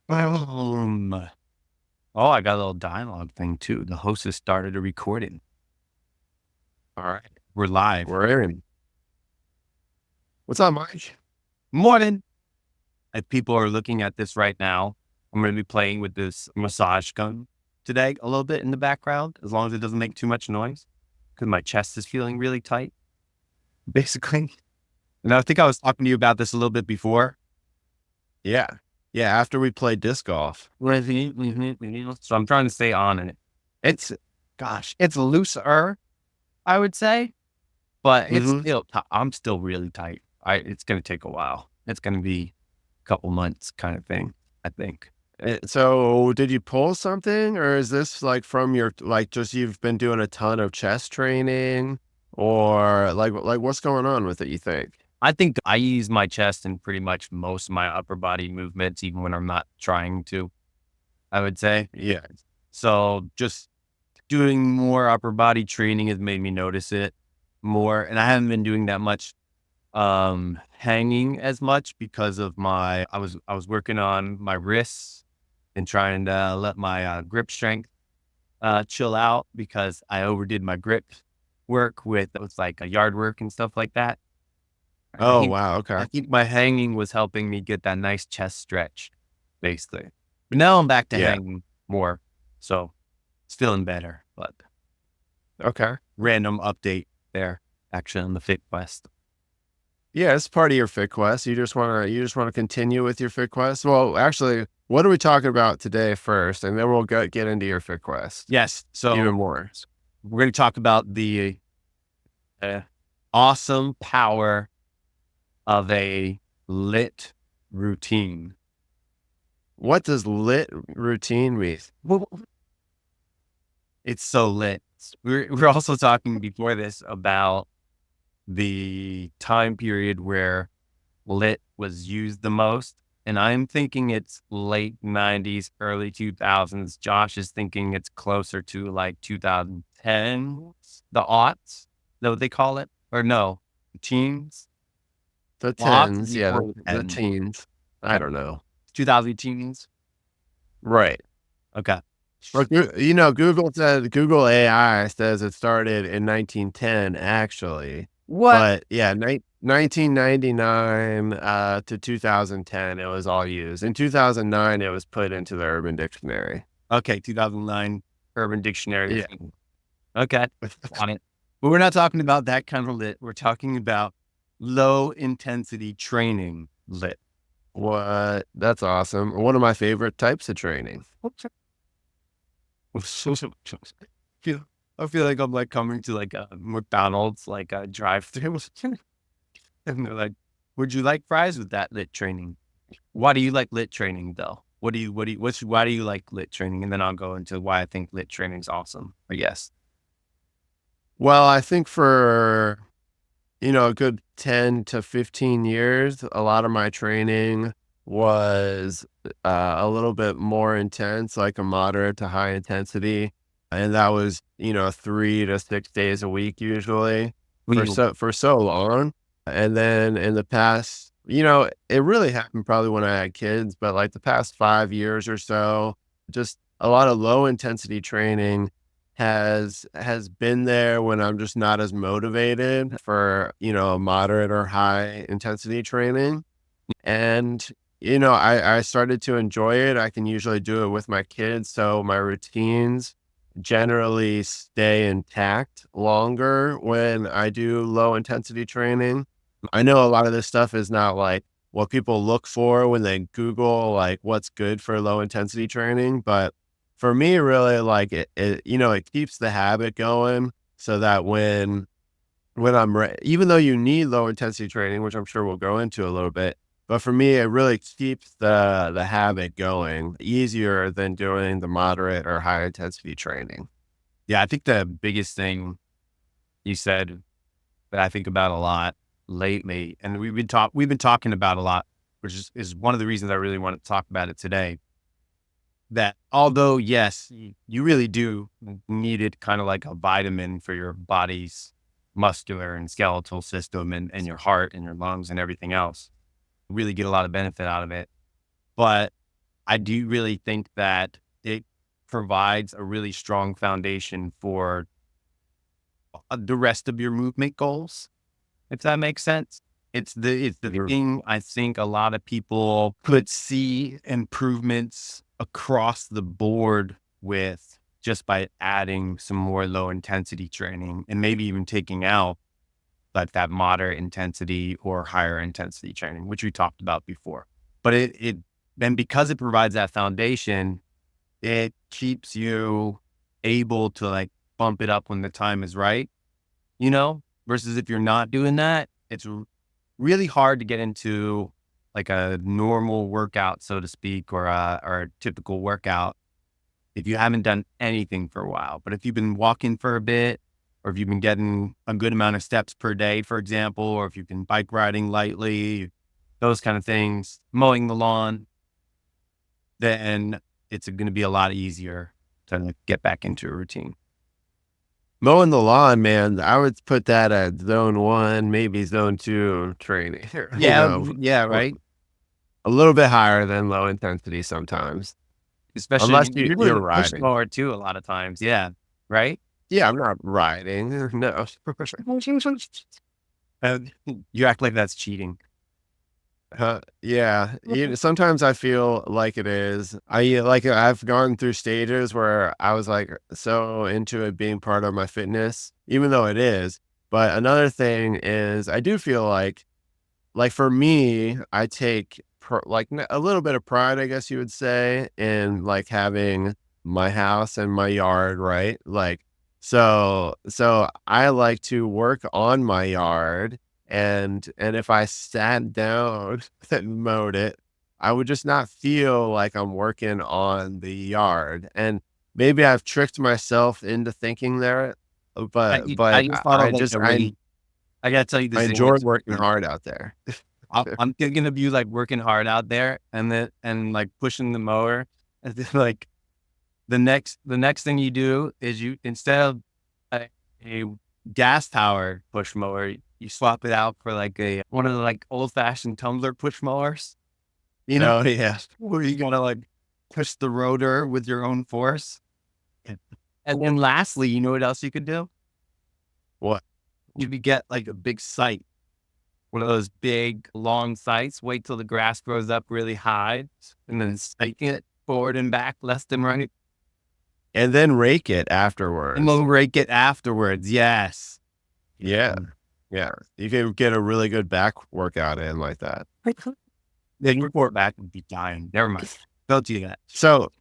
Um, oh, I got a little dialogue thing too. The host has started a recording. All right, We're live. we're in. What's up, Mike? Morning. If people are looking at this right now, I'm going to be playing with this massage gun today a little bit in the background, as long as it doesn't make too much noise, because my chest is feeling really tight, basically. And I think I was talking to you about this a little bit before. Yeah, yeah. After we played disc golf, So I'm trying to stay on it. It's looser, I would say. But hmm I'm still really tight. It's going to take a while. It's going to be a couple months kind of thing, I think. So, did you pull something, or is this like from your just you've been doing a ton of chest training, or like what's going on with it? You think? I think I use my chest in pretty much most of my upper body movements, even when I'm not trying to, I would say. Yeah. So just doing more upper body training has made me notice it more. And I haven't been doing that much hanging as much because of I was working on my wrists and trying to let my grip strength chill out because I overdid my grip work with it was like a yard work and stuff like that. I Oh think wow. I Okay. think my hanging was helping me get that nice chest stretch, basically. But now I'm back to Yeah. hanging more, so it's feeling better. But Okay. random update there, actually on the FitQuest. Yeah, it's part of your FitQuest. You just wanna continue with your FitQuest. Well, actually, what are we talking about today first, and then we'll get into your FitQuest Yes, even so more. we're going to talk about the uh, awesome power of a lit routine. What does lit routine mean? Well, it's so lit. We're also talking before this about the time period where lit was used the most. And I'm thinking it's late 90s, early 2000s. Josh is thinking it's closer to like 2010, the aughts, is that what they call it? Or no, teens? The Aughts is tens, yeah, before the, the the 10. teens. I don't know. 2000 teens. Right. Okay. Well, Google AI says it started in 1910, actually. What? But yeah, 1999 to 2010, it was all used. In 2009, it was put into the Urban Dictionary. Okay, 2009 Urban Dictionary. Yeah. Okay, on it. But we're not talking about that kind of lit. We're talking about low intensity training lit. What? That's awesome. One of my favorite types of training. feel I feel like I'm like coming to like a McDonald's like a drive-through, and they're like, "Would you like fries with that lit training?" Why do you like lit training though? Why do you like lit training? And then I'll go into why I think lit training is awesome. Or yes, Well, I think for a good 10 to 15 years, a lot of my training was a little bit more intense, like a moderate to high intensity. And that was, 3 to 6 days a week usually we for so long. And then in the past, it really happened probably when I had kids, but like the past 5 years or so, just a lot of low intensity training has been there when I'm just not as motivated for, a moderate or high intensity training. And, I started to enjoy it. I can usually do it with my kids. So my routines generally stay intact longer when I do low intensity training. I know a lot of this stuff is not like what people look for when they Google like what's good for low intensity training, but for me, really like it keeps the habit going so that when even though you need low intensity training, which I'm sure we'll go into a little bit, but for me, it really keeps the habit going easier than doing the moderate or high intensity training. yeah, I think the biggest thing you said that I think about a lot lately, and we've been talking about a lot, which is one of the reasons I really want to talk about it today. That although yes, you really do need it kind of like a vitamin for your body's muscular and skeletal system and your heart and your lungs and everything else, really get a lot of benefit out of it. But I do really think that it provides a really strong foundation for the rest of your movement goals, if that makes sense. It's the Mhm. thing I think a lot of people could see improvements across the board with just by adding some more low intensity training and maybe even taking out like that moderate intensity or higher intensity training, which we talked about before. But it then because it provides that foundation, it keeps you able to like bump it up when the time is right, versus if you're not doing that, it's really hard to get into like a normal workout, so to speak, or a typical workout if you haven't done anything for a while. But if you've been walking for a bit, or if you've been getting a good amount of steps per day, for example, or if you've been bike riding lightly, those kind of things, mowing the lawn, then it's going to be a lot easier to get back into a routine. Mowing the lawn, man, I would put that at zone 1, maybe zone 2 training, Yeah, yeah, a right. a little bit higher than low intensity sometimes, Especially unless you're doing you're the push riding. mower too a lot of times. Yeah, right. Yeah, I'm not riding, no. And you act like that's cheating. Yeah, sometimes I feel like it is. I've gone through stages where I was, like, so into it being part of my fitness, even though it is. But another thing is I do feel like, for me, I take a little bit of pride, I guess you would say, in like having my house and my yard, right? So I like to work on my yard, and if I sat down and mowed it, I would just not feel like I'm working on the yard. And maybe I've tricked myself into thinking there, but I but just I, thought I of like just a really. I gotta tell you I this thing. enjoy It's working hard out there. I'm thinking of you like working hard out there and like pushing the mower. And then, like the next thing you do is you instead of a gas powered push mower, you swap it out for like a one of the like old fashioned tumbler push mowers. You know, Oh, yeah. where you gotta like push the rotor with your own force. And then lastly, you know what else you could do? What? You could get like a big site, one of those big long sites, wait till the grass grows up really high, and then stake it forward and back, left and right, And then rake it and afterwards. then rake it afterwards. Yes. Yeah. Yeah. You can get a really good back workout in like that. Then your report back would be dying. Never mind. Don't do that. So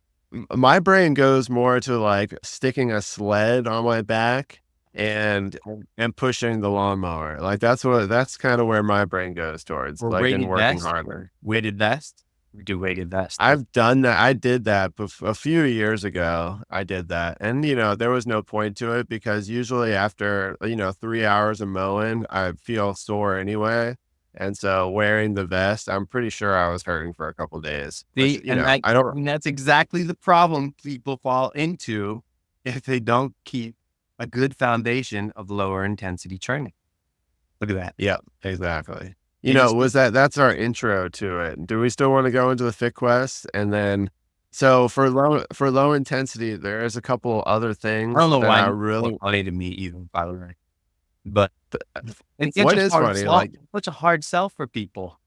my brain goes more to like sticking a sled on my back and and pushing the lawnmower. Like that's kind of where my brain goes towards, Or like, in weighted working vest. harder. Weighted vest. We do weighted vest. I've done that. I did that a few years ago. I did that. And, there was no point to it because usually after, 3 hours of mowing, I feel sore anyway. And so wearing the vest, I'm pretty sure I was hurting for a couple days, which, See, and I, I don't, and that's exactly the problem people fall into if they don't keep a good foundation of lower intensity training. Look at that. yeah, exactly. It just, That's our intro to it. Do we still want to go into the FitQuest? And then, so for low intensity, there's a couple other I don't things know that why I you really, funny to me even, by the way, but it's such what a is hard funny, sell, like, such a hard sell for people.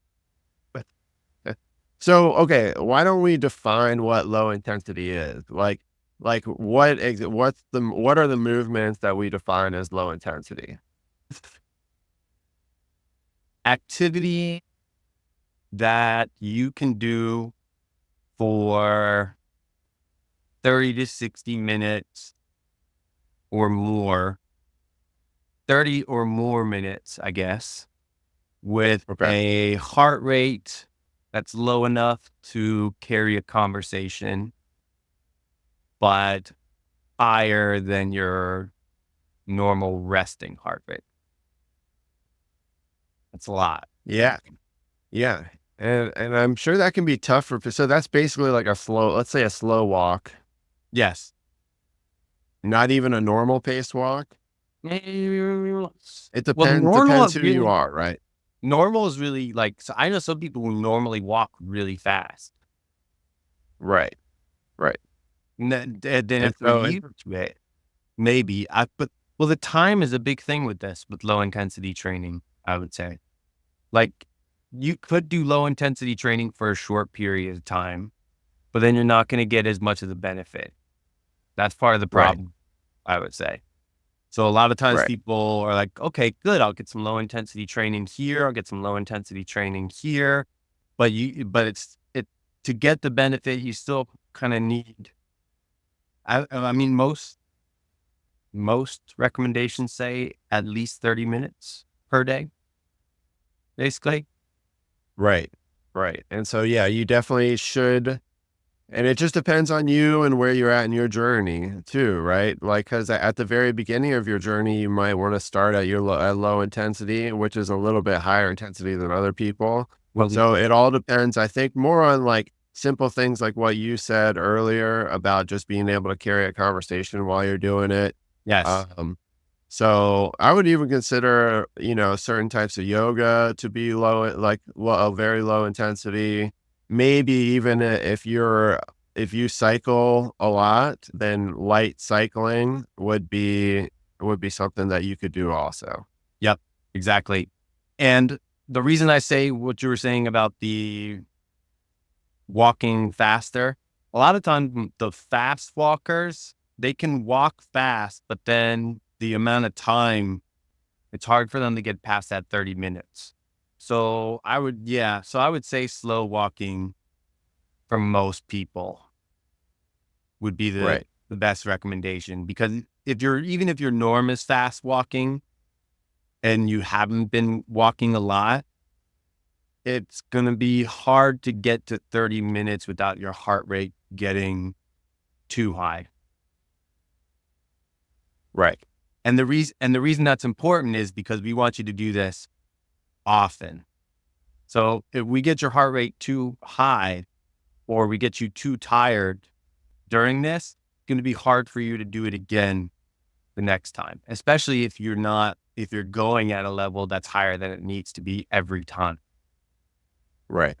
so, okay, why don't we define what low intensity is? Like what are the movements that we define as low intensity? Activity that you can do for 30 to 60 minutes or more, 30 or more minutes, I guess, with Okay. a heart rate that's low enough to carry a conversation, but higher than your normal resting heart rate. That's a lot. Yeah. Yeah. And I'm sure that can be tough so that's basically like let's say a slow walk, Yes. not even a normal pace walk. It Well, depends who you are, right? normal is really like, so I know some people who normally walk really fast. Right. Right. Then And if we're so, used to it, maybe but well, the time is a big thing with this, with low intensity training, I would say. Like, you could do low intensity training for a short period of time, but then you're not going to get as much of the benefit. That's part of the right. problem, I would say. So a lot of times Right. people are like, okay, good. I'll get some low intensity training here. I'll get some low intensity training here. But to get the benefit, you still kind of need, I mean, most recommendations say at least 30 minutes per day, basically. Right. Right. And so, yeah, you definitely should. And it just depends on you and where you're at in your journey too, right? Like, because at the very beginning of your journey, you might want to start at at low intensity, which is a little bit higher intensity than other people. Well, So it all depends, I think, more on like simple things like what you said earlier about just being able to carry a conversation while you're doing it. yes. Um, so I would even consider, certain types of yoga to be a very low intensity. Maybe even if you cycle a lot, then light cycling would be something that you could do also. Yep, exactly. And the reason I say what you were saying about the walking faster, a lot of times the fast walkers, they can walk fast, but then the amount of time, it's hard for them to get past that 30 minutes. So I would say slow walking for most people would be Right. the best recommendation, because even if your norm is fast walking and you haven't been walking a lot, it's going to be hard to get to 30 minutes without your heart rate getting too high. Right. And the reason that's important is because we want you to do this often. So if we get your heart rate too high or we get you too tired during this, it's going to be hard for you to do it again the next time, especially if you're going at a level that's higher than it needs to be every time. Right.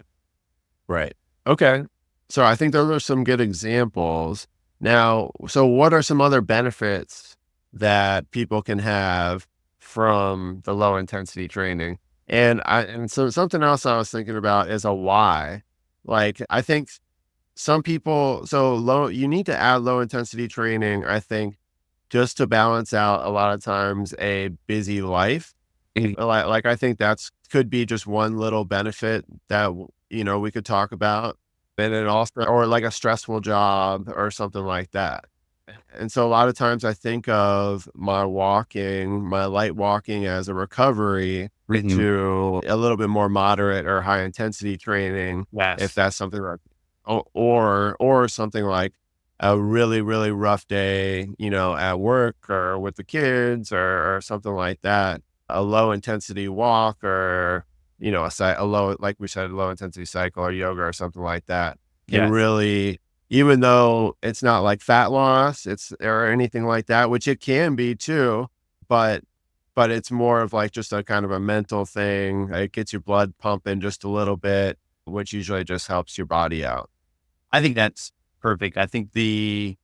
Right. Okay. So I think those are some good examples. Now, so what are some other benefits that people can have from the low intensity training? And so something else I was thinking about is a why. Like I think some people so low you need to add low intensity training, I think, just to balance out a lot of times a busy life. Mhm. Like I think that's could be just one little benefit that we could talk about. And then also, or like a stressful job or something like that. And so a lot of times I think of my light walking as a recovery Mhm. to a little bit more moderate or high intensity training, if Yes. that's something like, or something like a really, really rough day, at work or with the kids or something like that. A low intensity walk or, a low, like we said, low intensity cycle or yoga or something like that can Yes. really, even though it's not like fat loss, or anything like that, which it can be too, but it's more of like just a kind of a mental thing. It gets your blood pumping just a little bit, which usually just helps your body out. I think that's perfect. I think the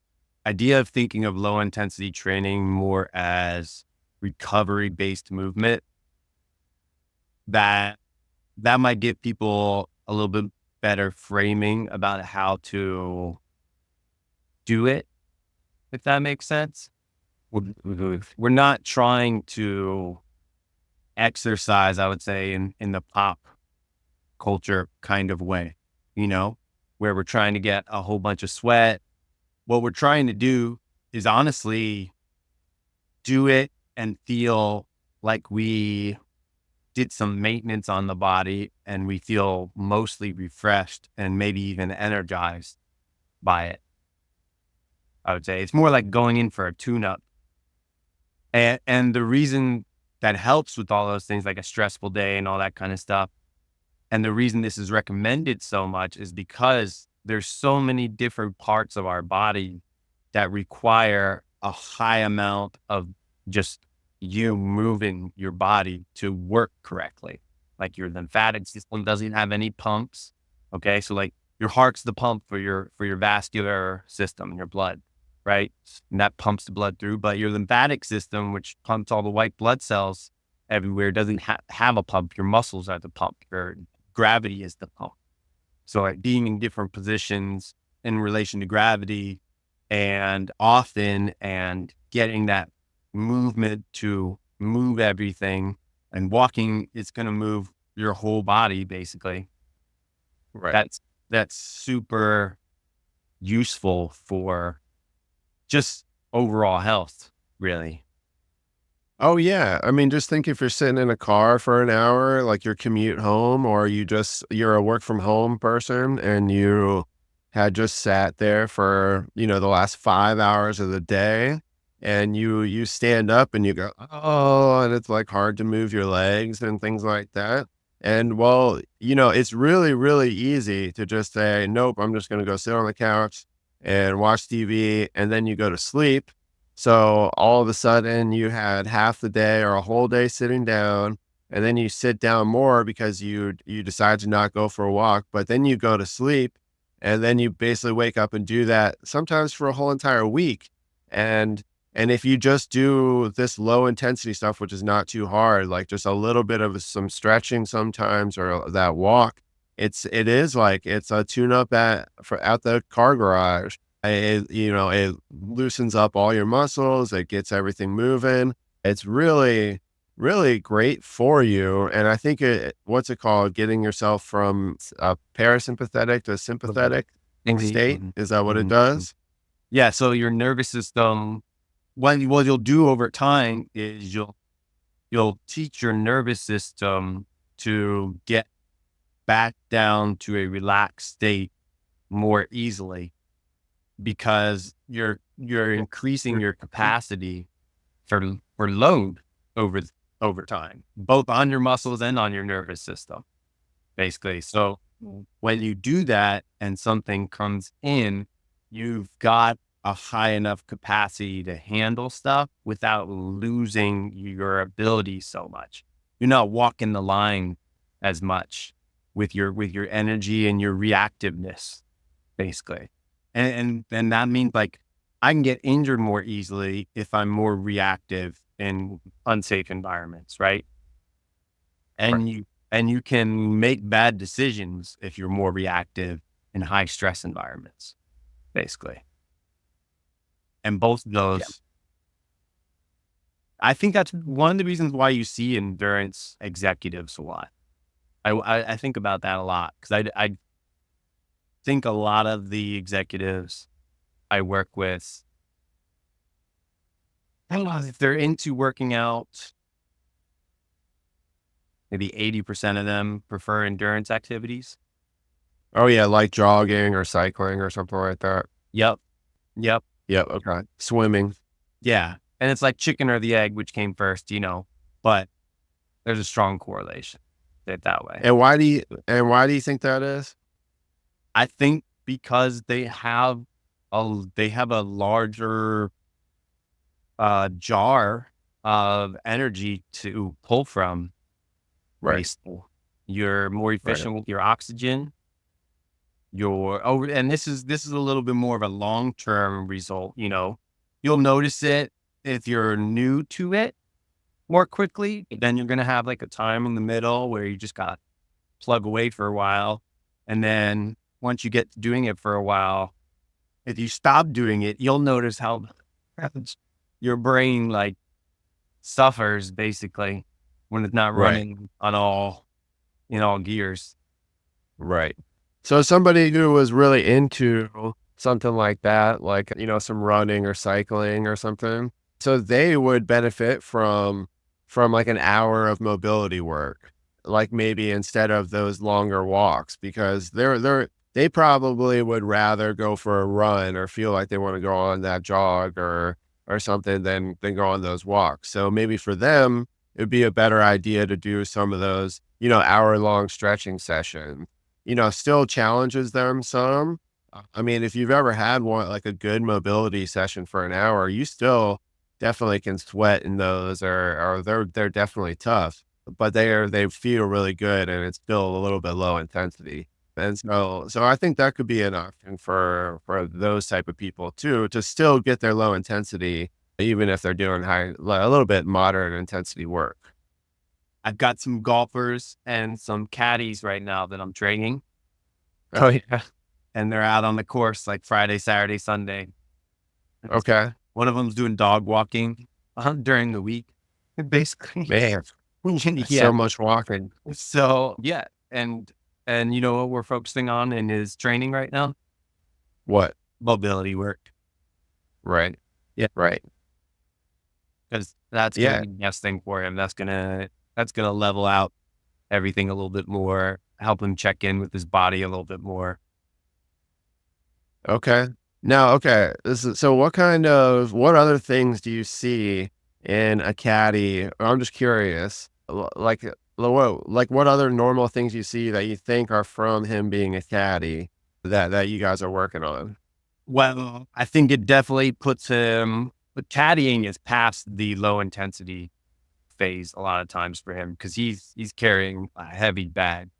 idea of thinking of low intensity training more as recovery based movement, that that might give people a little bit better framing about how to do it, if that makes sense. We're not trying to exercise, I would say, in the pop culture kind of way, you know, where we're trying to get a whole bunch of sweat. What we're trying to do is honestly do it and feel like we did some maintenance on the body and we feel mostly refreshed and maybe even energized by it. I would say it's more like going in for a tune up. And the reason that helps with all those things, like a stressful day and all that kind of stuff, and the reason this is recommended so much is because there's so many different parts of our body that require a high amount of just you moving your body to work correctly. Like your lymphatic system doesn't have any pumps. Okay. So like your heart's the pump for your vascular system, your blood, right? And that pumps the blood through. But your lymphatic system, which pumps all the white blood cells everywhere, doesn't have a pump. Your muscles are the pump. Your gravity is the pump. So like being in different positions in relation to gravity and often and getting that movement to move everything, and walking is going to move your whole body basically. Right. That's super useful for just overall health, really. Oh yeah. I mean, just think if you're sitting in a car for an hour, like your commute home, or you're a work from home person and you had just sat there for, the last 5 hours of the day, and you stand up and you go, oh, and it's like hard to move your legs and things like that. And well, it's really, really easy to just say, nope, I'm just going to go sit on the couch and watch TV, and then you go to sleep. So all of a sudden you had half the day or a whole day sitting down, and then you sit down more because you decide to not go for a walk, but then you go to sleep, and then you basically wake up and do that sometimes for a whole entire week. And if you just do this low intensity stuff, which is not too hard, like just a little bit of some stretching sometimes, or that walk, it is like it's a tune up at the car garage. It loosens up all your muscles. It gets everything moving. It's really, really great for you. And I think what's it called? Getting yourself from a parasympathetic to a sympathetic state. Mhm. Is that what it Mhm. does? Yeah. So your nervous system, what you'll do over time is you'll teach your nervous system to get back down to a relaxed state more easily, because you're increasing your capacity for load over over time, both on your muscles and on your nervous system, basically. So when you do that and something comes in, you've got a high enough capacity to handle stuff without losing your ability so much. You're not walking the line as much with your energy and your reactiveness, basically. And that means like I can get injured more easily if I'm more reactive in unsafe environments, right? Right. And you can make bad decisions if you're more reactive in high stress environments, basically. And both of Yeah. those, I think that's one of the reasons why you see endurance executives a lot. I think about that a lot, because I think a lot of the executives I work with, I don't know, if they're into working out, maybe 80% of them prefer endurance activities. Oh yeah, like jogging or cycling or something like that. Yep. Yep. Yep. Okay. Swimming. Yeah. And it's like chicken or the egg, which came first, but there's a strong correlation that way. And why do you think that is? I think because they have a larger jar of energy to pull from. Right. Basically, you're more Right. efficient with your oxygen. And this is a little bit more of a long term result. You'll notice it if you're new to it more quickly. Then you're gonna have like a time in the middle where you just gotta plug away for a while, and then once you get doing it for a while, if you stop doing it, you'll notice how your brain like suffers basically when it's not Right. running on all in all gears. Right. So somebody who was really into something like that, like, some running or cycling or something, so they would benefit from like an hour of mobility work, like maybe instead of those longer walks, because they probably would rather go for a run or feel like they want to go on that jog or something than go on those walks. So maybe for them, it'd be a better idea to do some of those, hour-long stretching sessions. Still challenges them some. I mean, if you've ever had one, like a good mobility session for an hour, you still definitely can sweat in those, or they're definitely tough, but they feel really good, and it's still a little bit low intensity. And so I think that could be an option for those type of people too, to still get their low intensity, even if they're doing a little bit moderate intensity work. I've got some golfers and some caddies right now that I'm training, Oh yeah. and they're out on the course like Friday, Saturday, Sunday. Okay. One of them's doing dog walking during the week, basically. Man, that's Yeah. so much walking. So yeah, and you know what we're focusing on in his training right now? What? Mobility work. Right. Yeah, Right. because that's gonna Yeah. be the best thing for him. That's gonna level out everything a little bit more, help him check in with his body a little bit more. Okay. Now, okay. So what other things do you see in a caddy? I'm just curious. What other normal things you see that you think are from him being a caddy that you guys are working on? Well, I think it definitely puts him. But caddying is past the low intensity phase a lot of times for him because he's carrying a heavy bag,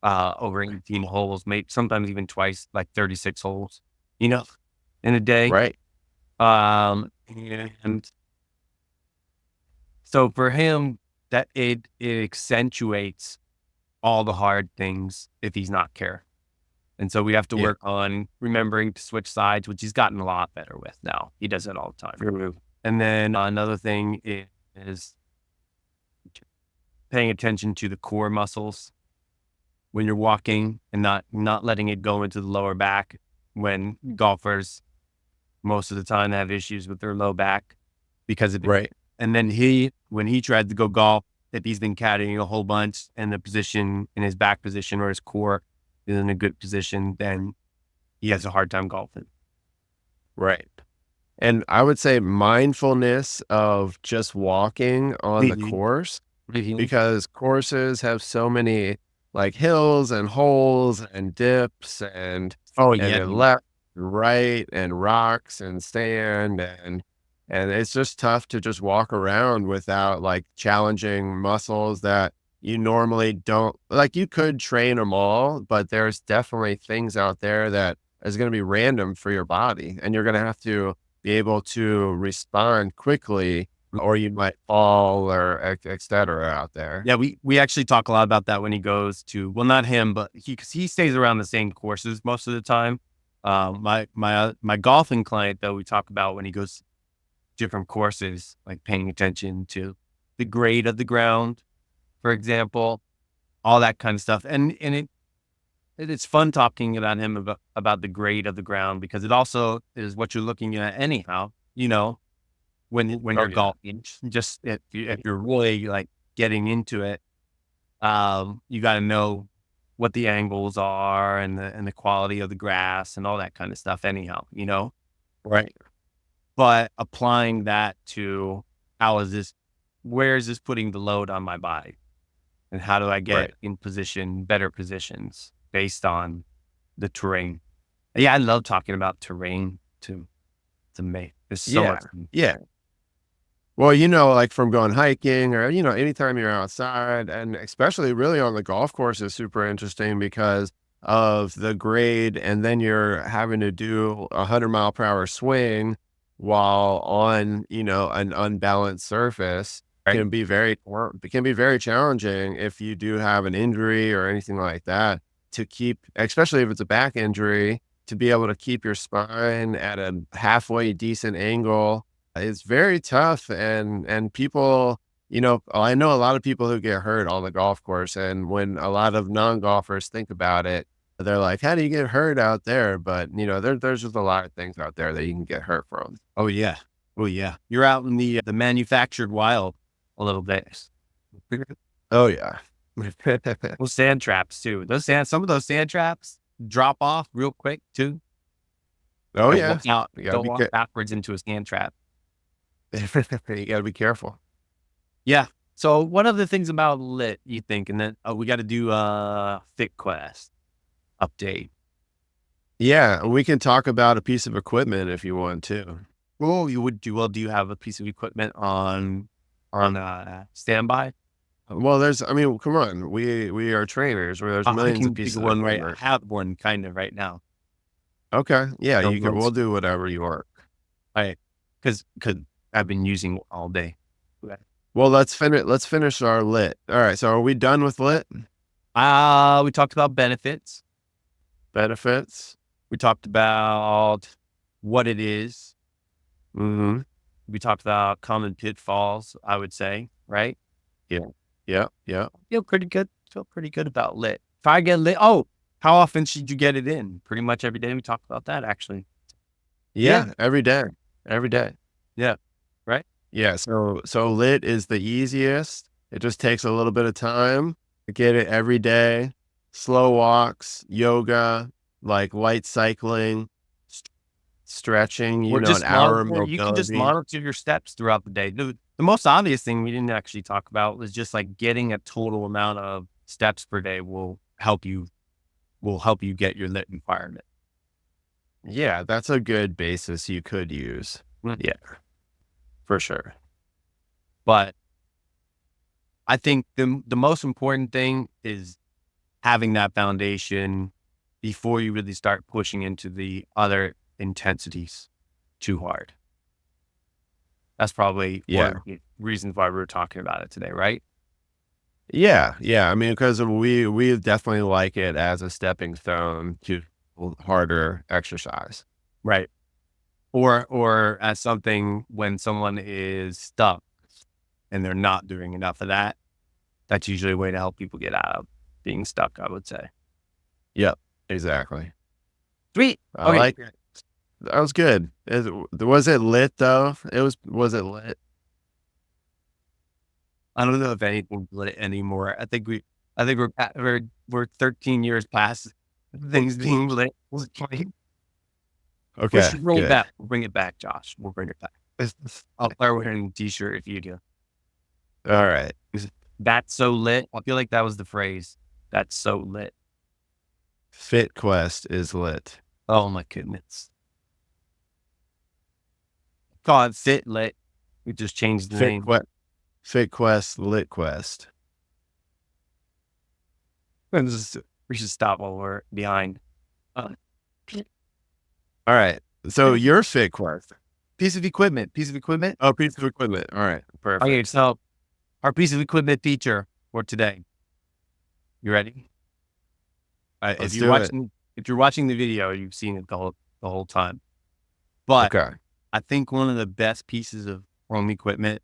over 18 holes, maybe sometimes even twice, like 36 holes, you know, in a day. Right. And so for him, that it accentuates all the hard things if he's not careful. And so we have to Yeah. work on remembering to switch sides, which he's gotten a lot better with now. He does it all the time. Mhm. And then another thing is paying attention to the core muscles when you're walking and not letting it go into the lower back when golfers most of the time have issues with their low back because of it. Right. And then when he tried to go golf, if he's been caddying a whole bunch and the position in his back position or his core is in a good position, then he has a hard time golfing. Right. And I would say mindfulness of just walking on the Mhm. course, Mhm. because courses have so many like hills and holes and dips Oh and yeah, then dude. left and right and rocks and sand and it's just tough to just walk around without like challenging muscles that you normally don't like. You could train them all, but there's definitely things out there that is going to be random for your body, and you're going to have to be able to respond quickly, or you might fall or et cetera out there. Yeah, we actually talk a lot about that when he goes to, well, not him, but because he stays around the same courses most of the time. My golfing client though, we talk about when he goes different courses, like paying attention to the grade of the ground, for example, all that kind of stuff. And it's fun talking about him about the grade of the ground because it also is what you're looking at anyhow, when Oh you're yeah. golfing. Just if you're really like getting into it, you got to know what the angles are and the quality of the grass and all that kind of stuff anyhow. Right. But applying that to how is this where is this putting the load on my body? And how do I get Right. in better positions based on the terrain? Yeah, I love talking about terrain to me. There's so Yeah. much. Yeah. Well, like from going hiking or, anytime you're outside, and especially really on the golf course is super interesting because of the grade. And then you're having to do 100-mile-per-hour swing while on, an unbalanced surface Right? it can be very challenging if you do have an injury or anything like that, to keep, especially if it's a back injury, to be able to keep your spine at a halfway decent angle. It's very tough, and people, I know a lot of people who get hurt on the golf course, and when a lot of non-golfers think about it, they're like, "How do you get hurt out there?" But, there's just a lot of things out there that you can get hurt from. Oh yeah. Oh yeah. You're out in the manufactured wild a little bit. Oh, yeah. Well, sand traps too. Some of those sand traps drop off real quick too. Oh, Don't yeah. walk out. You gotta Don't be walk backwards into a sand trap. you gotta be careful. Yeah. So one of the things about lit, you think, and then we got to do FitQuest update. Yeah, we can talk about a piece of equipment if you want to. Oh, you would do well. Do you have a piece of equipment on standby? Well, I mean, come on. We are trainers where there's I millions of can think pieces of of one right. I equipment. have one kind of right now. Okay. Yeah, So we'll once do whatever you want. I, because I've been using it all day. Okay. Well, let's finish our lit. All right. So are we done with lit? We talked about benefits. Benefits? We talked about what it is. Mm-hmm. We talked about common pitfalls, I would say, right? Yeah. Yeah. Yeah. Feel pretty good. Feel pretty good about lit. If I get lit, oh, how often should you get it in? Pretty much every day. We talked about that actually. Yeah. Yeah. Every day. Every day. Yeah. Right. Yeah. So lit is the easiest. It just takes a little bit of time to get it every day. Slow walks, yoga, like light cycling, stretching, Or an just hour of monitor. You can just mobility. monitor your steps throughout the day. The most obvious thing we didn't actually talk about was just like getting a total amount of steps per day will help you get your lit environment. Yeah, that's a good basis you could use. Mm. Yeah, for sure. But I think the most important thing is having that foundation before you really start pushing into the other intensities too hard. That's probably one Yeah. of the reasons why we're talking about it today, right? Yeah, yeah. I mean, because we definitely like it as a stepping stone to harder exercise. Right. Or as something when someone is stuck and they're not doing enough of that, that's usually a way to help people get out of being stuck, I would say. Yep, exactly. Sweet. I Okay. like it. That was good. Was it lit though? Was it lit? I don't know if anything's lit anymore. I think we're 13 years past things being lit. We Okay, should bring it good. back. We'll bring it back, Josh. We'll bring it back. I'll start wearing a t-shirt if you do. All right. That's so lit. I feel like that was the phrase. That's so lit. FitQuest is lit. Oh my goodness. Call it Fit Lit. We just changed the name. FitQuest, FitQuest, LitQuest. We should stop while we're behind. Uh, All right. So your FitQuest. piece of equipment. Piece of equipment. Oh, piece of equipment. All right. Perfect. Okay, so our piece of equipment feature for today. You ready? Let's do it. If you're watching the video, you've seen it the whole time. But Okay. I think one of the best pieces of home equipment,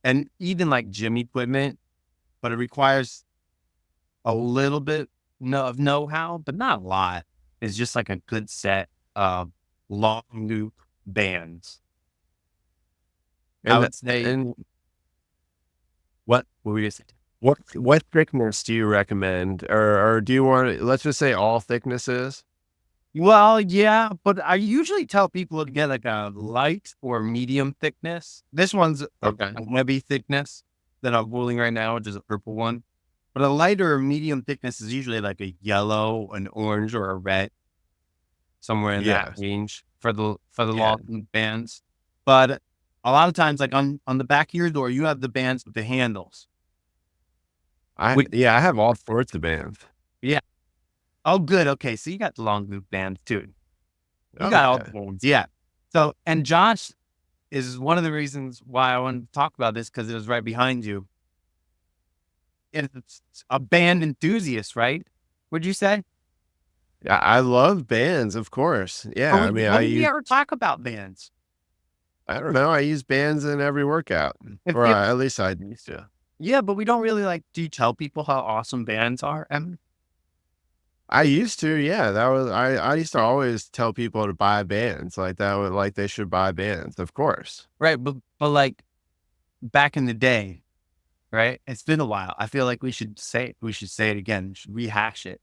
and even like gym equipment, but it requires a little bit of know-how, but not a lot, is just like a good set of long loop bands. I And would say, and what were we just saying? what thickness do you recommend, or do you want? Let's just say all thicknesses. Well, yeah, but I usually tell people to get like a light or medium thickness. This one's Okay. a heavy thickness that I'm holding right now, which is a purple one. But a lighter or medium thickness is usually like a yellow, an orange, or a red, somewhere in that Yes. range for the Yeah. long bands. But a lot of times, like on the back of your door, you have the bands with the handles. Which, I have all sorts of bands. yeah. Oh, good. Okay, so you got the long loop bands too. You got all Okay. the bands, yeah. So, and Josh is one of the reasons why I wanted to talk about this because it was right behind you. It's a band enthusiast, right? Would you say? Yeah, I love bands, of course. Yeah. I mean, When did we ever talk about bands? I don't know. I use bands in every workout, If, or if at least I used to. Yeah, but we don't really like. Do you tell people how awesome bands are? I used to, yeah. I used to always tell people to buy bands like that. Like they should buy bands, of course. Right, but like back in the day, right? It's been a while. I feel like we should say it again. We should rehash it.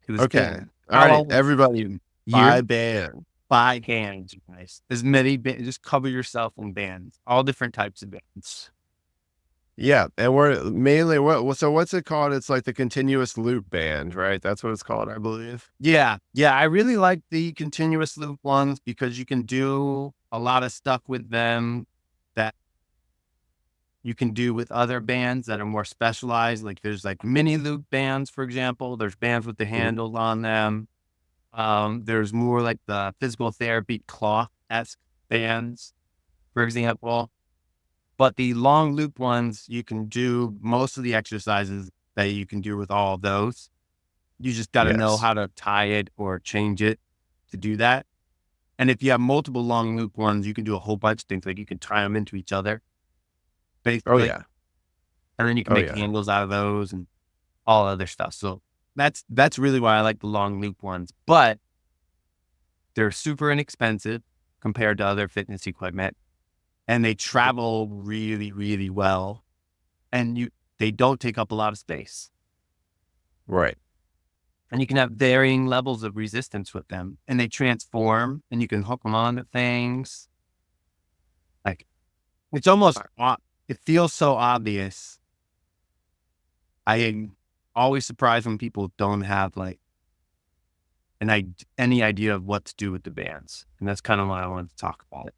It was Okay. been All how right. long? Everybody Year buy band. by bands, you guys. As many bands. Just cover yourself in bands. All different types of bands. Yeah. And we're mainly so what's it called? It's like the continuous loop band, right? That's what it's called, I believe. Yeah, yeah. I really like the continuous loop ones because you can do a lot of stuff with them that you can do with other bands that are more specialized. Like there's like mini loop bands, for example. There's bands with the Mhm. handles on them. There's more like the physical therapy cloth-esque bands, for example. But the long loop ones, you can do most of the exercises that you can do with all of those. You just got to know Yes. how to tie it or change it to do that. And if you have multiple long loop ones, you can do a whole bunch of things. Like you can tie them into each other, Oh, basically, yeah. and then you can Oh, make yeah. handles out of those and all other stuff. So that's really why I like the long loop ones. But they're super inexpensive compared to other fitness equipment, and they travel really, really well. And they don't take up a lot of space. Right. And you can have varying levels of resistance with them, and they transform, and you can hook them onto things. Like it's almost, it feels so obvious. I am always surprised when people don't have like any idea of what to do with the bands, and that's kind of why I wanted to talk about it.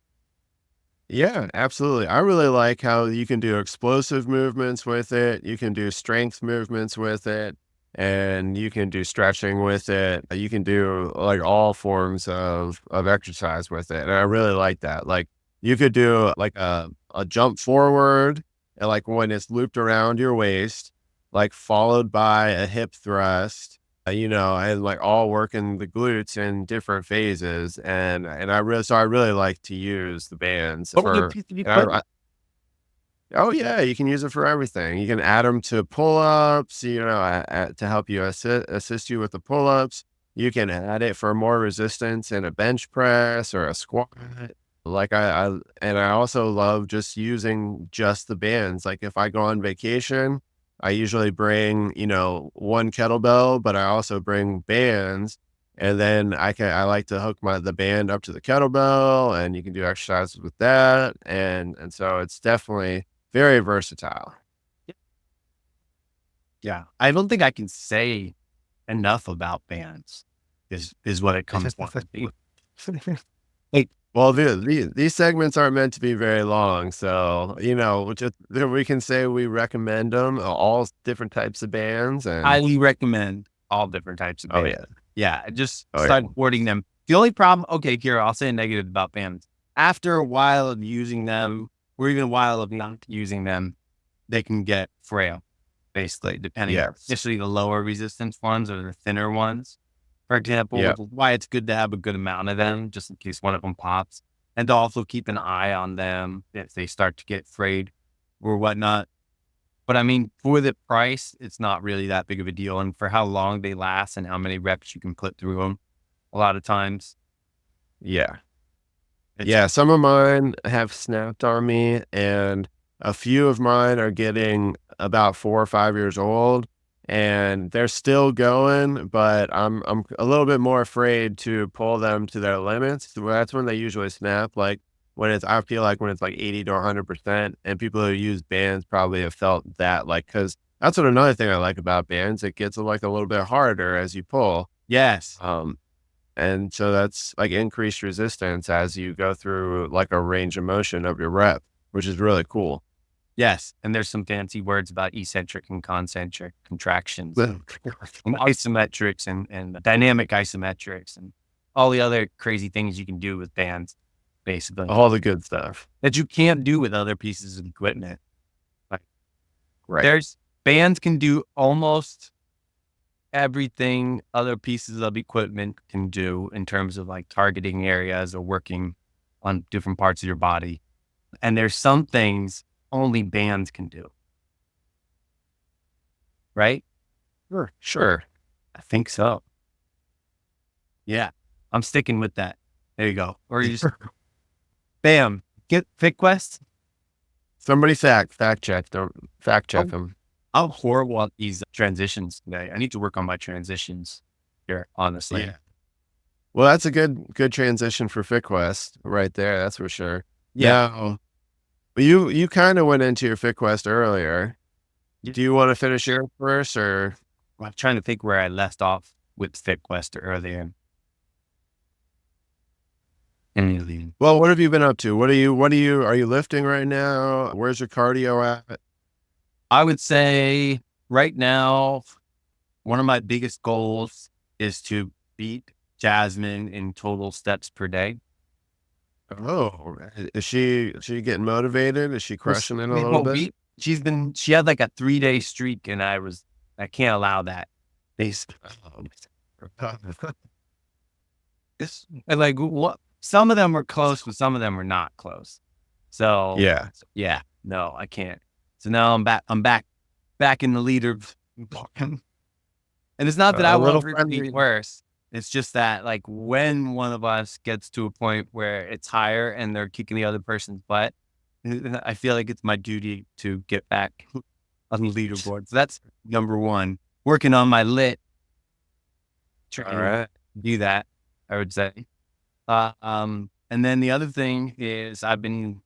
Yeah, absolutely. I really like how you can do explosive movements with it. You can do strength movements with it, and you can do stretching with it. You can do like all forms of exercise with it. And I really like that. Like you could do like a jump forward, and like when it's looped around your waist, like followed by a hip thrust, and like all working the glutes in different phases. And I really like to use the bands What other for, piece of and I, equipment? oh yeah, you can use it for everything. You can add them to pull-ups, to help you assist you with the pull-ups. You can add it for more resistance in a bench press or a squat. Like and I also love just using just the bands. Like if I go on vacation, I usually bring, one kettlebell, but I also bring bands. And then I like to hook the band up to the kettlebell, and you can do exercises with that. And so it's definitely very versatile. Yeah, I don't think I can say enough about bands. Is what it comes down to. Like, Well, these segments aren't meant to be very long, so just we can say we recommend them, all different types of bands, and highly recommend all different types of oh bands. yeah, Yeah, just oh start yeah, boarding them. The only problem, okay, here, I'll say a negative about bands. After a while of using them, or even a while of not using them, they can get frail, basically, depending on, yes, especially the lower resistance ones or the thinner ones, for example, yeah, which is why it's good to have a good amount of them, just in case one of them pops. And to also keep an eye on them if they start to get frayed or whatnot. But I mean, for the price, it's not really that big of a deal. And for how long they last and how many reps you can put through them, a lot of times yeah. it's, Yeah, some of mine have snapped on me, and a few of mine are getting about 4 or 5 years old, and they're still going, but I'm a little bit more afraid to pull them to their limits. So that's when they usually snap, like, I feel like when it's, like, 80 to 100%, and people who use bands probably have felt that, like, because that's what another thing I like about bands, it gets, like, a little bit harder as you pull. yes, Um and so that's like increased resistance as you go through like a range of motion of your rep, which is really cool. yes. And there's some fancy words about eccentric and concentric contractions Well, and isometrics and dynamic isometrics and all the other crazy things you can do with bands, basically, all the good stuff. that you can't do with other pieces of equipment. Like Right. there's bands can do almost everything other pieces of equipment can do in terms of like targeting areas or working on different parts of your body. And there's some things only bands can do, right? Sure. Sure. I think so. Yeah. I'm sticking with that. There you go. Or you just bam, get FitQuest. Somebody fact check them. Fact check I'm, them. I'm horrible at these transitions today. I need to work on my transitions here, honestly. Yeah. Well, that's a good transition for FitQuest right there. That's for sure. Yeah. Now, you kind of went into your FitQuest earlier. Yeah. Do you want to finish your first, or I'm trying to think where I left off with FitQuest earlier. And Well, what have you been up to? Are you lifting right now? Where's your cardio at? I would say right now, one of my biggest goals is to beat Jasmine in total steps per day. Oh, is she getting motivated? Is she This crushing it a the little whole bit? week, she had like a 3-day streak, and I can't allow that. They s- and like what some of them were close, but some of them were not close. So Yeah. yeah, no, I can't. So now I'm back in the leader. And it's not that I A want little her to be friendly. worse. It's just that like when one of us gets to a point where it's higher and they're kicking the other person's butt, I feel like it's my duty to get back on the leaderboard. So that's number one. Working on my lit, All trying to right. do that, I would say. And then the other thing is I've been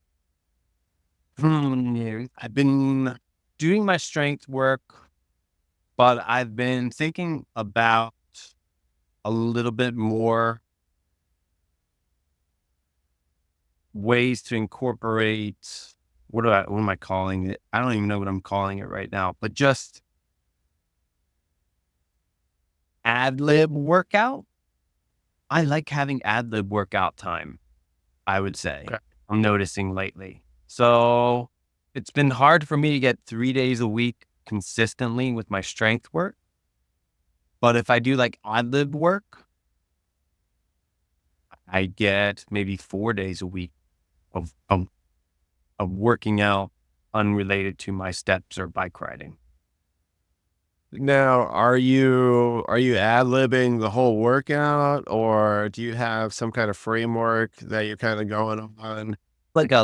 doing my strength work, but I've been thinking about a little bit more ways to incorporate what am I calling it? I don't even know what I'm calling it right now, but just ad lib workout. I like having ad lib workout time, I would say. Okay. I'm noticing lately. So it's been hard for me to get 3 days a week consistently with my strength work. But if I do like ad lib work, I get maybe 4 days a week of working out unrelated to my steps or bike riding. Now, are you ad-libbing the whole workout, or do you have some kind of framework that you're kinda going on? Like a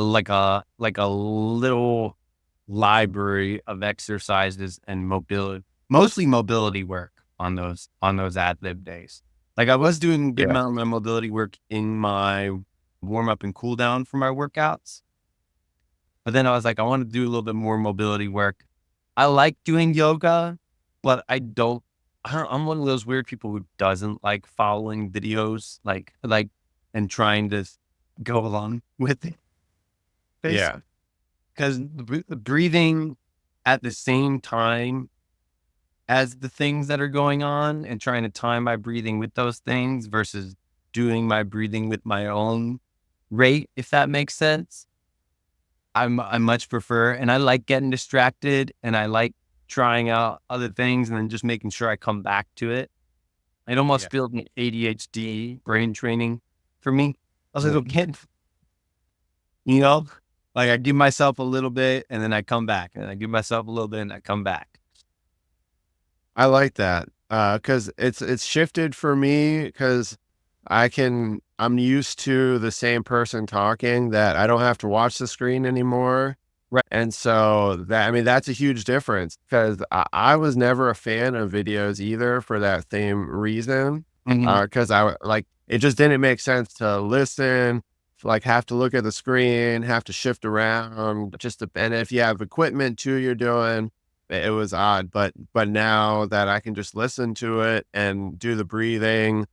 little library of exercises and mostly mobility work on those ad lib days. Like I was doing a good Yeah. amount of my mobility work in my warm up and cool down for my workouts. But then I was like, I want to do a little bit more mobility work. I like doing yoga, but I'm one of those weird people who doesn't like following videos, and trying to go along with it. Yeah. Because breathing at the same time as the things that are going on and trying to time my breathing with those things versus doing my breathing with my own rate, if that makes sense. I much prefer, and I like getting distracted, and I like trying out other things, and then just making sure I come back to it. It Yeah. almost feels like ADHD brain training for me. I was a little kid, you know, like I give myself a little bit, and then I come back, and I give myself a little bit, and I come back. I like that, because it's shifted for me. Because I'm used to the same person talking that I don't have to watch the screen anymore, Right. and so that's a huge difference. Because I was never a fan of videos either for that same reason. Mhm. Because it just didn't make sense to listen, like, have to look at the screen, have to shift around, and if you have equipment too you're doing, it was odd. But now that I can just listen to it and do the breathing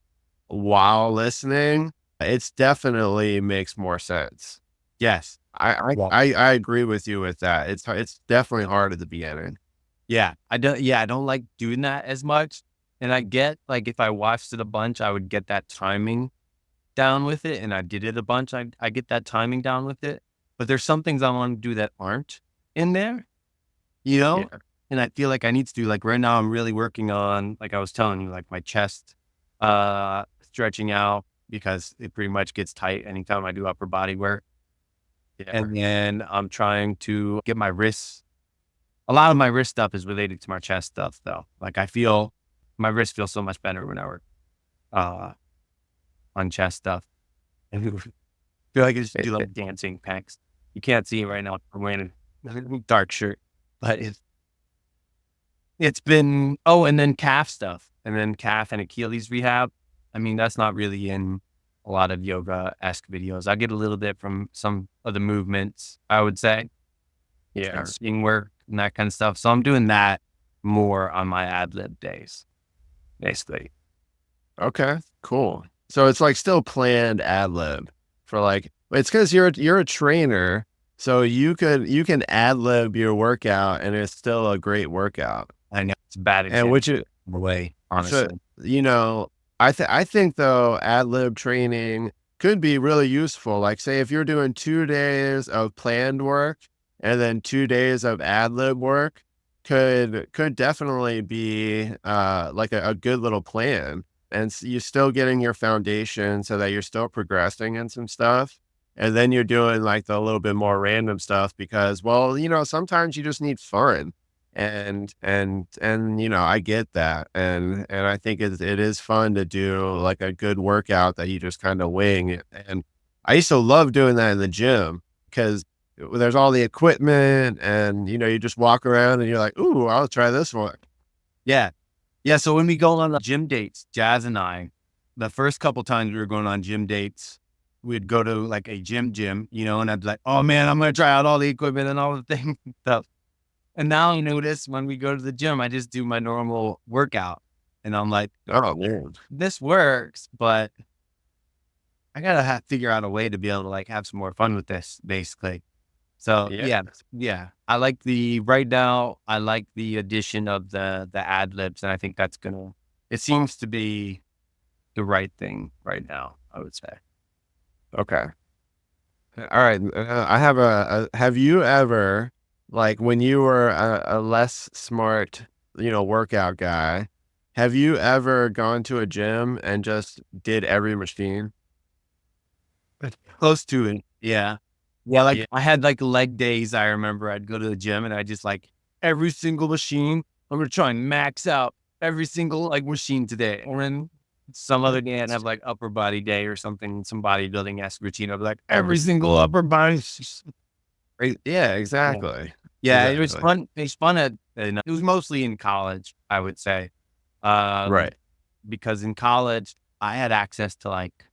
while listening, it's definitely makes more sense. Yes. I I Well, I I agree with you with that. It's definitely hard at the beginning. yeah, I don't like doing that as much. And I get like if I watched it a bunch, I would get that timing down with it, and I did it a bunch. I get that timing down with it. But there's some things I want to do that aren't in there, you know? Yeah. And I feel like I need to do like right now I'm really working on, like I was telling you, like my chest stretching out because it pretty much gets tight anytime I do upper body work. Yeah. And then I'm trying to get my wrists. A lot of my wrist stuff is related to my chest stuff though. Like I feel my wrist feels so much better when I work uh on chest stuff. And I feel like I just It do it like dancing pecs. You can't see it right now. I'm wearing a dark shirt, but it's been, oh, and then calf stuff, and then calf and Achilles rehab. I mean, that's not really in a lot of yoga-esque videos. I get a little bit from some of the movements, I would say, and yeah. swing work and that kind of stuff. So I'm doing that more on my ad lib days, basically. Okay, cool. So it's, like, still planned ad lib for like, it's because you're a trainer, so you can ad lib your workout and it's still a great workout. I know it's a bad And example which is in a way, so, honestly. you know, I think though ad lib training could be really useful. Like say if you're doing 2 days of planned work and then 2 days of ad lib work, could definitely be like a good little plan. And you're still getting your foundation so that you're still progressing in some stuff. And then you're doing like the little bit more random stuff because, well, sometimes you just need fun. And I get that. And I think it is fun to do like a good workout that you just kind of wing. And I used to love doing that in the gym because there's all the equipment and you just walk around and you're like, ooh, I'll try this one. Yeah. Yeah. So when we go on the gym dates, Jazz and I, the first couple times we were going on gym dates, we'd go to like a gym, and I'd be like, oh man, I'm going to try out all the equipment and all the things and stuff. And now I notice when we go to the gym, I just do my normal workout and I'm like, Oh man. this works, but I gotta figure out a way to be able to like have some more fun with this basically. So Yeah. yeah. Right now, I like the addition of the ad libs, and I think it seems to be the right thing right now, I would say. Okay. All right. I have have you ever, like when you were a less smart, workout guy, have you ever gone to a gym and just did every machine? Close to it. Yeah. Yeah. Like Yeah. I had like leg days. I remember I'd go to the gym and I just like every single machine. I'm going to try and max out every single like machine today. And then some other day I'd have like upper body day or something, some bodybuilding-esque routine. I'd be like every single upper body. Right. Yeah, Yeah. exactly. Yeah. It was Exactly. fun. It was fun it was mostly in college, I would say. Um, Right. because in college I had access to like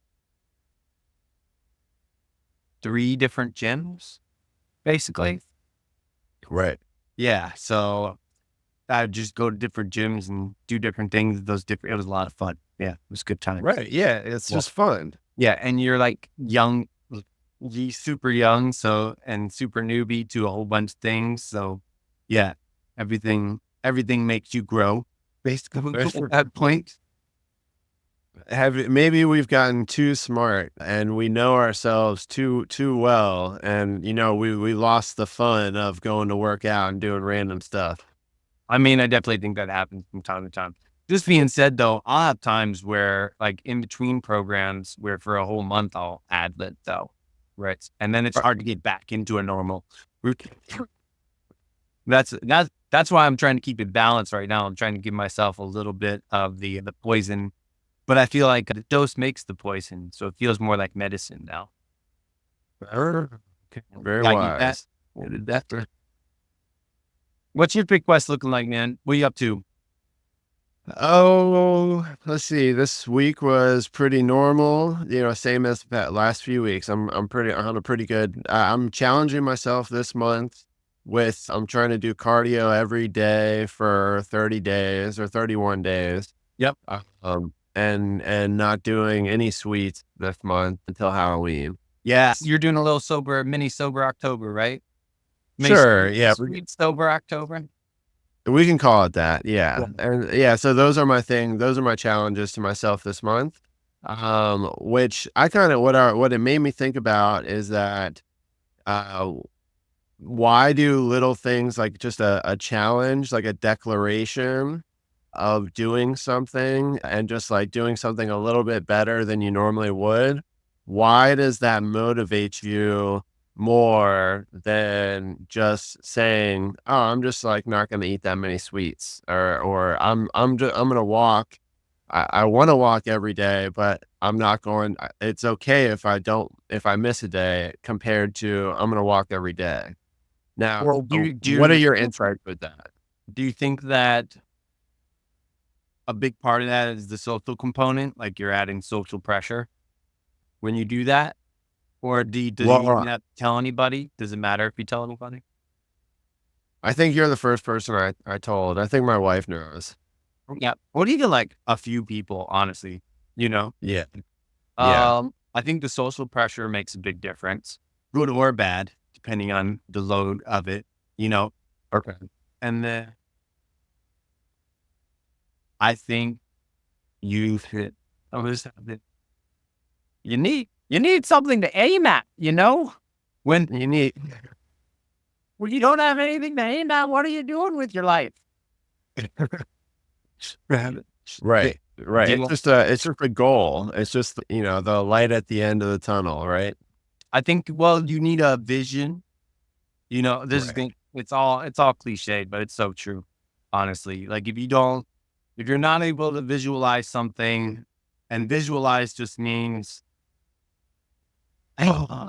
3 different gyms, basically. Right. Yeah, so I'd just go to different gyms and do different things, it was a lot of fun. Yeah, it was good times. Right. Yeah. It's Yeah. just fun. Yeah, and you're, like, young, super young, and super newbie to a whole bunch of things, so, yeah, everything makes you grow, basically, at that point. Maybe we've gotten too smart and we know ourselves too well, and we lost the fun of going to work out and doing random stuff. I mean, I definitely think that happens from time to time. This being said, though, I'll have times where, like, in between programs, where for a whole month I'll ad lib though, right? And then it's hard to get back into a normal routine. That's why I'm trying to keep it balanced right now. I'm trying to give myself a little bit of the poison, but I feel like the dose makes the poison, so it feels more like medicine now. Okay. Very I get that. wise. What's your FitQuest looking like, man? What are you up to? Oh, let's see. This week was pretty normal, same as the last few weeks. I'm a pretty good. I'm challenging myself this month I'm trying to do cardio every day for 30 days or 31 days. Yep. And not doing any sweets this month until Halloween. Yeah, you're doing a little mini sober October, right? Sure. Yeah. Sweet sober October. We can call it that. Yeah. Yeah. And yeah, so those are my challenges to myself this month. Which I kind of, what it made me think about is that, why do little things like just a challenge, like a declaration of doing something and just like doing something a little bit better than you normally would? Why does that motivate you more than just saying, "Oh, I'm just like not going to eat that many sweets," or I'm going to walk. I want to walk every day, but I'm not going. It's okay if I miss a day compared to I'm going to walk every day. Now, Well, what are your insights with that? do you think that a big part of that is the social component? Like you're adding social pressure when you do that? Or do you even Well, have to tell anybody? Does it matter if you tell anybody? I think you're the first person I told. I think my wife knows. Yeah. Or even like a few people, honestly, you know? Yeah. Yeah. I think the social pressure makes a big difference, good or bad, depending on the load of it, you know. Okay. And then I think you've hit. Oh, is that you need something to aim at, when You need when you don't have anything to aim at. What are you doing with your life? Rabbit. right, Do right. you want, It's just a goal. It's just, the light at the end of the tunnel, right? I think, well, you need a vision. This is Right. thing. It's all cliched, but it's so true. Honestly, like if you're not able to visualize something, and visualize just means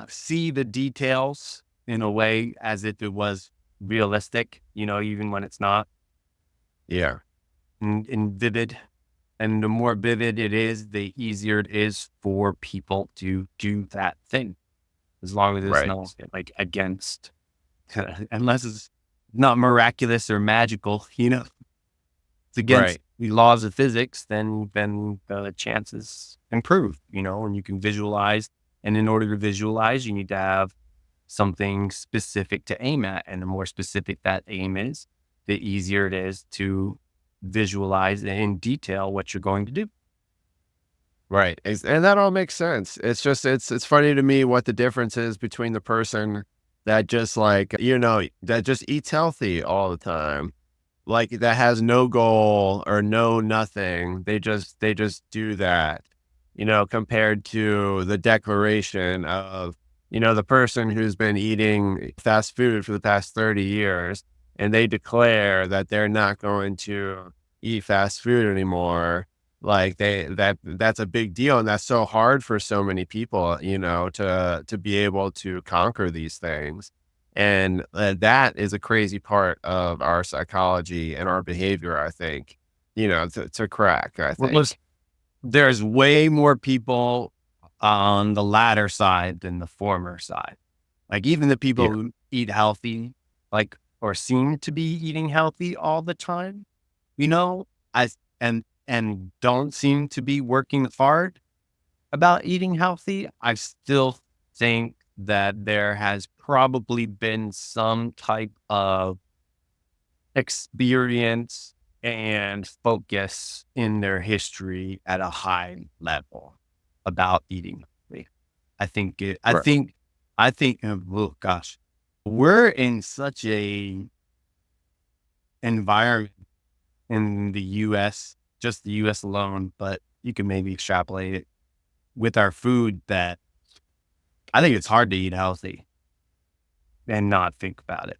see the details in a way as if it was realistic, even when it's not, Yeah. and vivid. And the more vivid it is, the easier it is for people to do that thing, as long as it's Right. not like against, unless it's not miraculous or magical, it's against Right. the laws of physics, then the chances improve, and you can visualize. And in order to visualize, you need to have something specific to aim at. And the more specific that aim is, the easier it is to visualize in detail what you're going to do. Right. And that all makes sense. It's just it's funny to me what the difference is between the person that just like, that just eats healthy all the time, like that has no goal or no nothing. They just do that, compared to the declaration of, the person who's been eating fast food for the past 30 years, and they declare that they're not going to eat fast food anymore. Like that's a big deal. And that's so hard for so many people, to be able to conquer these things. And that is a crazy part of our psychology and our behavior, I think, to crack, I Well, think. there's way more people on the latter side than the former side. Like even the Yeah. people who eat healthy, like, or seem to be eating healthy all the time, you know, I and don't seem to be working hard about eating healthy. I still think that there has probably been some type of experience and focus in their history at a high level about eating healthy. I think it, Right. I think, oh gosh, we're in such a environment in the US, just the US alone, but you can maybe extrapolate it with our food, that I think it's hard to eat healthy and not think about it.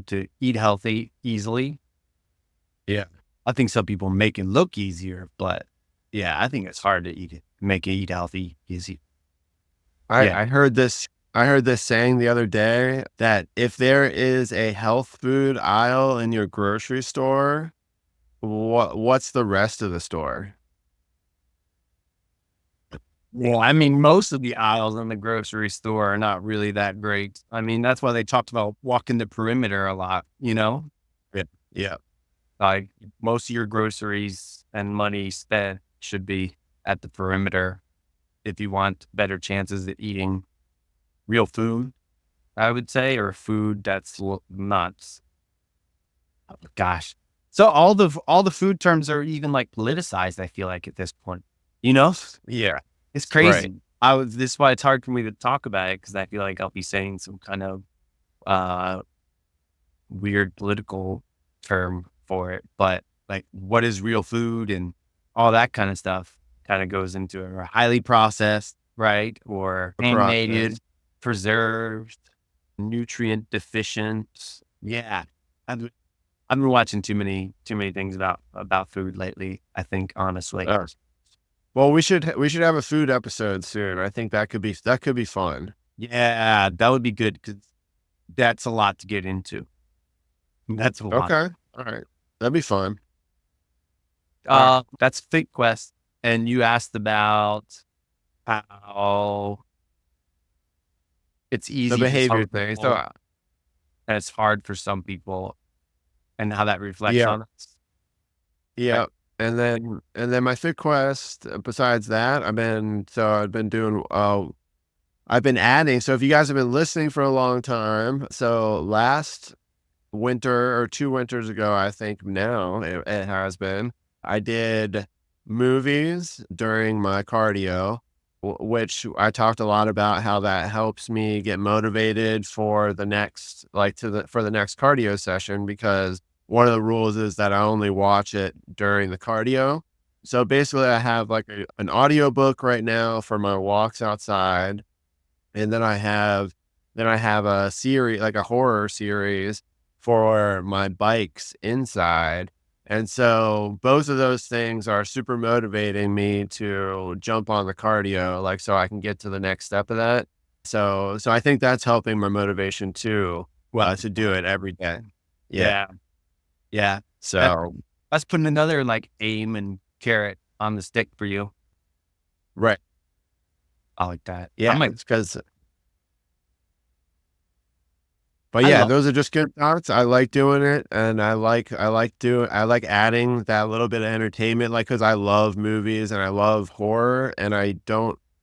To eat healthy easily, Yeah. I think some people make it look easier, but yeah, I think it's hard to make it eat healthy easy. Yeah. I heard this saying the other day that if there is a health food aisle in your grocery store, what's the rest of the store? Well, I mean, most of the aisles in the grocery store are not really that great. I mean, that's why they talked about walking the perimeter a lot. Yeah. Yeah. Like most of your groceries and money spent should be at the perimeter if you want better chances at eating real food, I would say, or food that's not. Gosh. So all the food terms are even like politicized, I feel like at this point. You know? Yeah. It's Right. crazy. This is why it's hard for me to talk about it, because I feel like I'll be saying some kind of uh weird political term for it. But like what is real food and all that kind of stuff kind of goes into it. Or highly processed, right? Or The contaminated, process. preserved, nutrient deficient. Yeah. I've, I've been watching too many things about food lately, I think, honestly. Uh, well, we should have a food episode soon. I think that could be fun. Yeah, that would be good, because that's a lot to get into. That's a lot. Okay. All right. That'd be fun. All right. That's FitQuest. And you asked about how it's The easy for behavior some thing. So, people and it's hard for some people, and how that reflects yeah. on us. Right. Yeah. and then my FitQuest, besides that, I've been adding. So if you guys have been listening for a long time, so last winter or 2 winters ago, I think now it has been, I did movies during my cardio, which I talked a lot about how that helps me get motivated for the next, for the next cardio session, because one of the rules is that I only watch it during the cardio. So basically I have like an audio book right now for my walks outside. And then I have a series, like a horror series for my bikes inside. And so both of those things are super motivating me to jump on the cardio, like, so I can get to the next step of that. So I think that's helping my motivation too, Well, to do it every day. Yeah. yeah. Yeah. That, So, that's putting another like aim and carrot on the stick for you. right. I like that. I Yeah. might, It's because, but I yeah, love, those are just good thoughts. I like doing it, and I like adding that little bit of entertainment, like, because I love movies and I love horror, and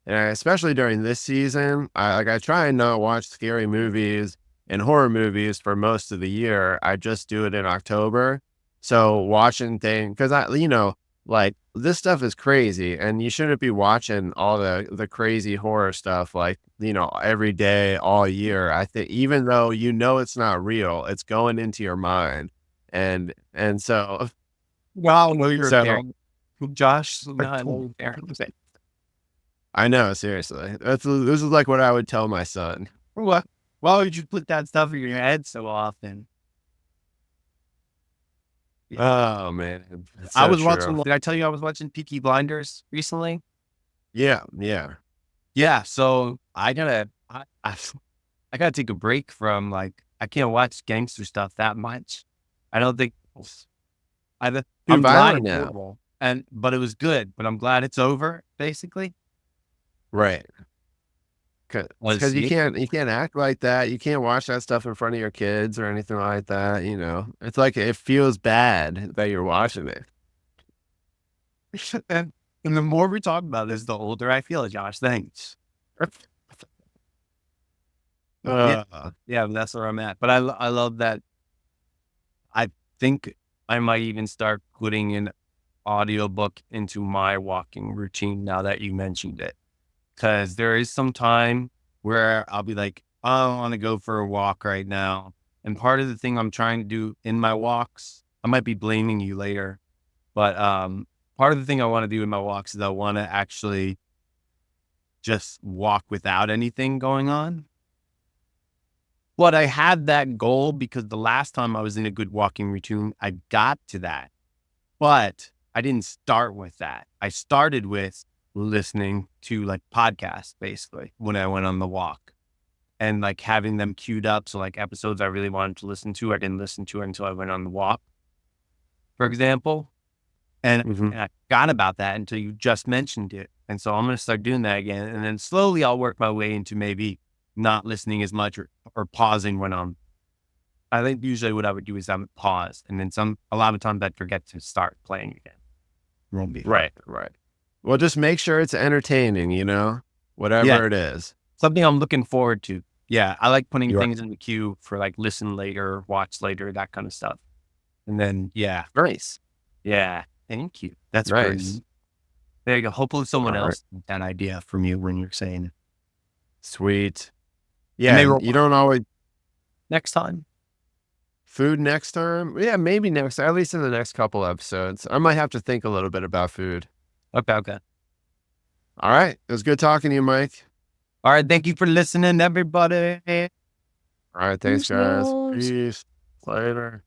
especially during this season, I try and not watch scary movies and horror movies for most of the year. I just do it in October. So watching things, because like, this stuff is crazy, and you shouldn't be watching all the crazy horror stuff, like, every day, all year. I think even though it's not real, it's going into your mind. And so well, no, you're a so parent. Josh, not a parent. I know, seriously. This is like what I would tell my son. What? Why would you put that stuff in your head so often? Yeah. Oh man, it's I so was true. watching, did I tell you I was watching Peaky Blinders recently? Yeah, yeah. Yeah. So I gotta take a break from like, I can't watch gangster stuff that much. I don't think Too I'm glad violent it's now. over, but it was good, but I'm glad it's over basically. Right. Because Was you can't act like that. You can't watch that stuff in front of your kids or anything like that. It's like it feels bad that you're watching it. and the more we talk about this, the older I feel, Josh. Thanks. Yeah. Uh, Yeah, that's where I'm at. But I love that. I think I might even start putting an audiobook into my walking routine now that you mentioned it. Cause there is some time where I'll be like, oh, I want to go for a walk right now. And part of the thing I'm trying to do in my walks, I might be blaming you later, but part of the thing I want to do in my walks is I want to actually just walk without anything going on. But I had that goal because the last time I was in a good walking routine, I got to that. But I didn't start with that. I started with listening to like podcasts basically when I went on the walk and like having them queued up. So like episodes I really wanted to listen to, I didn't listen to it until I went on the walk, for example. And, mhm. and I forgot about that until you just mentioned it. And so I'm going to start doing that again. And then slowly I'll work my way into maybe not listening as much or pausing when I think usually what I would do is I would pause and then a lot of times I'd forget to start playing again. Won't be fun. Right, right. Well, just make sure it's entertaining, Yeah. whatever it is. Something I'm looking forward to. Yeah. I like putting You're things in the queue for like listen later, watch later, that kind of stuff. And then, yeah. nice. Yeah. Thank you. That's great. Nice. There you go. Hopefully someone All right. else got that idea from you when you're saying it. Sweet. And they Yeah, were you don't always next time. food next time. Yeah, maybe next, at least in the next couple episodes. I might have to think a little bit about food. Okay. Okay. All right. It was good talking to you, Mike. All right. Thank you for listening, everybody. All right. Thanks, guys. Peace. Later.